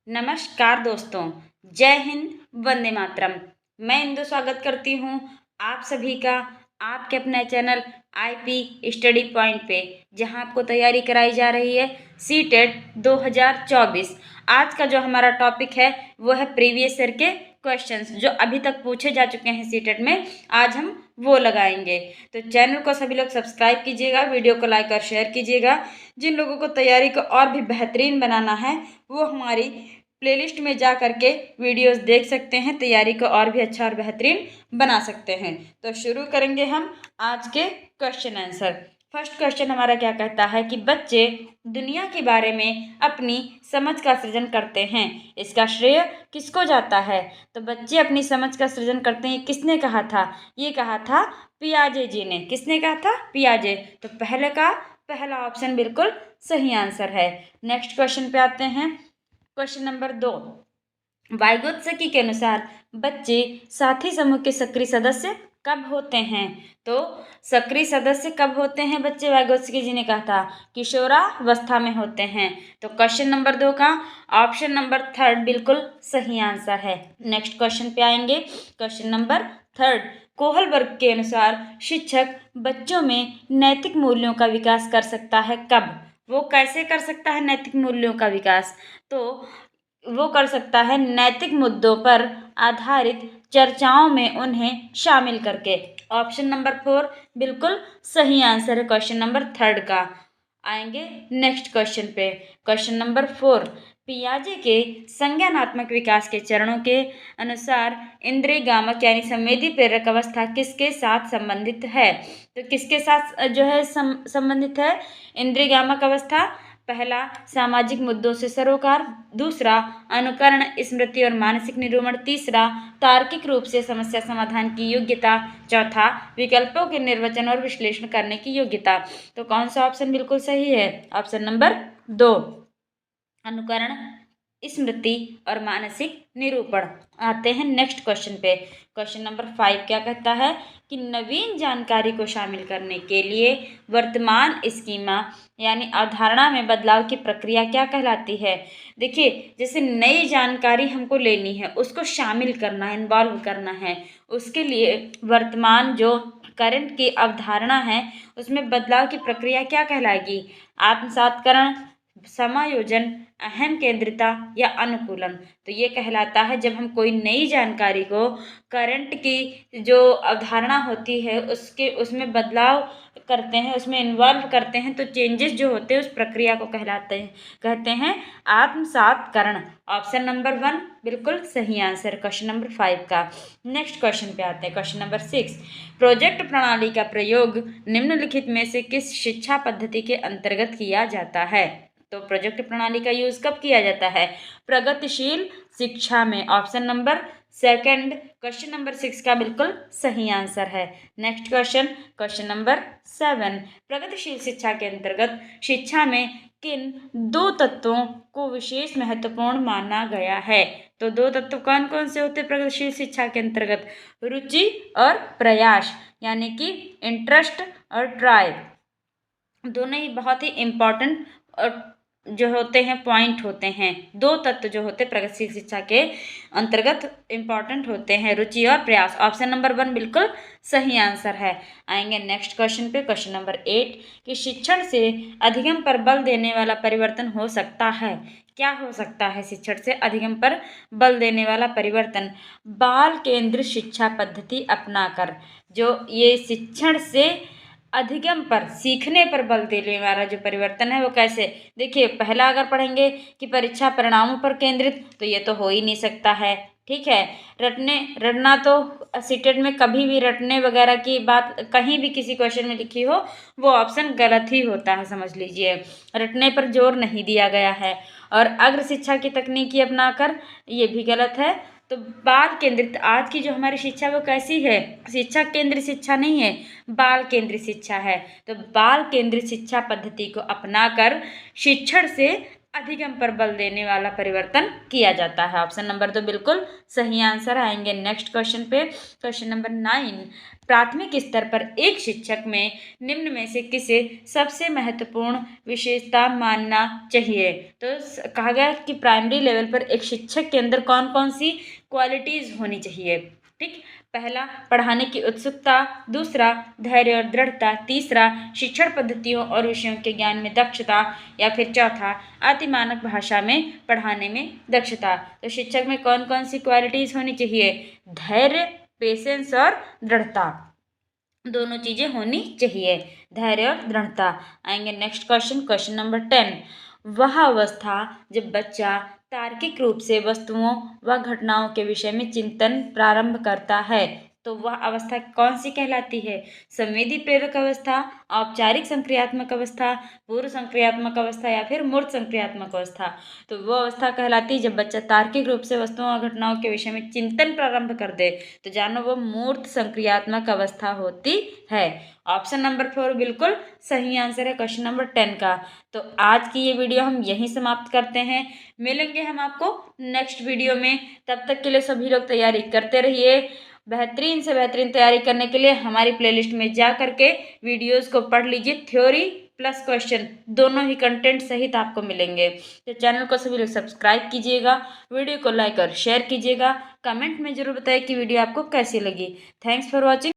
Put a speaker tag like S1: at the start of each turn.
S1: नमस्कार दोस्तों। जय हिंद, वंदे मातरम। मैं इंदु स्वागत करती हूँ आप सभी का आपके अपने चैनल आईपी स्टडी पॉइंट पे, जहाँ आपको तैयारी कराई जा रही है सीटेट 2024। आज का जो हमारा टॉपिक है वो है प्रीवियस ईयर के क्वेश्चंस जो अभी तक पूछे जा चुके हैं सीटेट में। आज हम वो लगाएंगे। तो चैनल को सभी लोग सब्सक्राइब कीजिएगा, वीडियो को लाइक और शेयर कीजिएगा। जिन लोगों को तैयारी को और भी बेहतरीन बनाना है वो हमारी प्लेलिस्ट में जा करके वीडियोस देख सकते हैं, तैयारी को और भी अच्छा और बेहतरीन बना सकते हैं। तो शुरू करेंगे हम आज के क्वेश्चन आंसर। फर्स्ट क्वेश्चन हमारा क्या कहता है कि बच्चे दुनिया के बारे में अपनी समझ का सृजन करते हैं, इसका श्रेय किसको जाता है? तो बच्चे अपनी समझ का सृजन करते हैं, किसने कहा था? ये कहा था पियाजे जी ने। किसने कहा था? पियाजे। तो पहला ऑप्शन बिल्कुल सही आंसर है। नेक्स्ट क्वेश्चन पे आते हैं। क्वेश्चन नंबर 2, वाइगोत्स्की के अनुसार बच्चे साथी समूह के सक्रिय सदस्य कब होते हैं? तो सक्रिय सदस्य कब होते हैं बच्चे? वाइगोत्स्की जी ने कहा था किशोरावस्था में होते हैं। तो क्वेश्चन नंबर 2 का ऑप्शन नंबर 3 बिल्कुल सही आंसर है। नेक्स्ट क्वेश्चन पे आएंगे। क्वेश्चन नंबर 3, कोहलबर्ग के अनुसार शिक्षक बच्चों में नैतिक मूल्यों का विकास कर सकता है कब? वो कैसे कर सकता है नैतिक मूल्यों का विकास? तो वो कर सकता है नैतिक मुद्दों पर आधारित चर्चाओं में उन्हें शामिल करके। ऑप्शन नंबर 4 बिल्कुल सही आंसर है क्वेश्चन नंबर 3 का। आएंगे नेक्स्ट क्वेश्चन पे। क्वेश्चन नंबर 4, पियाजे के संज्ञानात्मक विकास के चरणों के अनुसार इंद्रिय गामक यानी संवेदी प्रेरक अवस्था किसके साथ संबंधित है? तो किसके साथ जो है संबंधित है इंद्रिय गामक अवस्था? पहला सामाजिक मुद्दों से सरोकार, दूसरा अनुकरण, स्मृति और मानसिक निरूपण, तीसरा तार्किक रूप से समस्या समाधान की योग्यता, चौथा विकल्पों के निर्वचन और विश्लेषण करने की योग्यता। तो कौन सा ऑप्शन बिल्कुल सही है? ऑप्शन नंबर 2, अनुकरण, स्मृति और मानसिक निरूपण। आते हैं नेक्स्ट क्वेश्चन पे। क्वेश्चन नंबर 5 क्या कहता है कि नवीन जानकारी को शामिल करने के लिए वर्तमान स्कीमा यानी अवधारणा में बदलाव की प्रक्रिया क्या कहलाती है? देखिए, जैसे नई जानकारी हमको लेनी है, उसको शामिल करना है, इन्वॉल्व करना है, उसके लिए वर्तमान जो करंट की अवधारणा है उसमें बदलाव की प्रक्रिया क्या कहलाएगी? आत्मसात्करण, समायोजन, अहम केंद्रिता या अनुकूलन। तो ये कहलाता है जब हम कोई नई जानकारी को करंट की जो अवधारणा होती है उसमें बदलाव करते हैं, उसमें इन्वॉल्व करते हैं, तो चेंजेस जो होते हैं उस प्रक्रिया को कहते हैं आत्मसात्करण। ऑप्शन नंबर 1 बिल्कुल सही आंसर क्वेश्चन नंबर 5 का। नेक्स्ट क्वेश्चन पे आते हैं। क्वेश्चन नंबर 6, प्रोजेक्ट प्रणाली का प्रयोग निम्नलिखित में से किस शिक्षा पद्धति के अंतर्गत किया जाता है? तो प्रोजेक्ट प्रणाली का यूज कब किया जाता है? प्रगतिशील शिक्षा में। ऑप्शन नंबर 2 क्वेश्चन नंबर 6 का बिल्कुल सही आंसर है। नेक्स्ट क्वेश्चन, क्वेश्चन नंबर 7, प्रगतिशील शिक्षा के अंतर्गत शिक्षा में किन 2 तत्वों को विशेष महत्वपूर्ण माना गया है? तो 2 तत्व कौन कौन से होते हैं प्रगतिशील शिक्षा के अंतर्गत? रुचि और प्रयास, यानी कि इंटरेस्ट और ट्राई। दोनों ही बहुत ही इम्पॉर्टेंट जो होते हैं पॉइंट होते हैं। 2 तत्व जो होते हैं प्रगतिशील शिक्षा के अंतर्गत इम्पॉर्टेंट होते हैं, रुचि और प्रयास। ऑप्शन नंबर 1 बिल्कुल सही आंसर है। आएंगे नेक्स्ट क्वेश्चन पे। क्वेश्चन नंबर 8 कि शिक्षण से अधिगम पर बल देने वाला परिवर्तन हो सकता है? क्या हो सकता है शिक्षण से अधिगम पर बल देने वाला परिवर्तन? बाल केंद्रित शिक्षा पद्धति अपनाकर जो ये शिक्षण से अधिगम पर, सीखने पर बल देने वाला जो परिवर्तन है वो कैसे? देखिए, पहला अगर पढ़ेंगे कि परीक्षा परिणामों पर केंद्रित, तो ये तो हो ही नहीं सकता है। ठीक है, रटना तो सीटेट में कभी भी रटने वगैरह की बात कहीं भी किसी क्वेश्चन में लिखी हो वो ऑप्शन गलत ही होता है, समझ लीजिए। रटने पर जोर नहीं दिया गया है। और अग्र शिक्षा की तकनीकी अपनाकर, ये भी गलत है। तो बाल केंद्रित आज की जो हमारी शिक्षा वो कैसी है? शिक्षा केंद्रित शिक्षा नहीं है, बाल केंद्रित शिक्षा है। तो बाल केंद्रित शिक्षा पद्धति को अपनाकर शिक्षण से अधिगम पर बल देने वाला परिवर्तन किया जाता है। ऑप्शन नंबर 2 बिल्कुल सही आंसर। आएंगे नेक्स्ट क्वेश्चन पे। क्वेश्चन नंबर 9, प्राथमिक स्तर पर एक शिक्षक में निम्न में से किसे सबसे महत्वपूर्ण विशेषता मानना चाहिए? तो कहा गया कि प्राइमरी लेवल पर एक शिक्षक के अंदर कौन कौन सी क्वालिटीज होनी चाहिए। ठीक, पहला पढ़ाने की उत्सुकता, दूसरा धैर्य और दृढ़ता, तीसरा शिक्षण पद्धतियों और विषयों के ज्ञान में दक्षता, या फिर चौथा अतिमानक भाषा में पढ़ाने में दक्षता। तो शिक्षक में कौन कौन सी क्वालिटीज होनी चाहिए? धैर्य, पेशेंस और दृढ़ता, दोनों चीजें होनी चाहिए, धैर्य और दृढ़ता। आएंगे नेक्स्ट क्वेश्चन। क्वेश्चन नंबर 10, वह अवस्था जब बच्चा तार्किक रूप से वस्तुओं व घटनाओं के विषय में चिंतन प्रारंभ करता है, तो वह अवस्था कौन सी कहलाती है? संवेदी प्रेरक अवस्था, औपचारिक संक्रियात्मक अवस्था, पूर्व संक्रियात्मक अवस्था, या फिर मूर्त संक्रियात्मक अवस्था। तो वो अवस्था कहलाती है जब बच्चा तार्किक रूप से वस्तुओं और घटनाओं के विषय में चिंतन प्रारंभ कर दे, तो जानो वो मूर्त संक्रियात्मक अवस्था होती है। ऑप्शन नंबर 4 बिल्कुल सही आंसर है क्वेश्चन नंबर 10 का। तो आज की ये वीडियो हम यहीं समाप्त करते हैं। मिलेंगे हम आपको नेक्स्ट वीडियो में। तब तक के लिए सभी लोग तैयारी करते रहिए। बेहतरीन से बेहतरीन तैयारी करने के लिए हमारी प्लेलिस्ट में जा करके वीडियोस को पढ़ लीजिए। थ्योरी प्लस क्वेश्चन दोनों ही कंटेंट सहित आपको मिलेंगे। तो चैनल को सभी लोग सब्सक्राइब कीजिएगा, वीडियो को लाइक और शेयर कीजिएगा, कमेंट में जरूर बताइए कि वीडियो आपको कैसी लगी। Thanks for watching.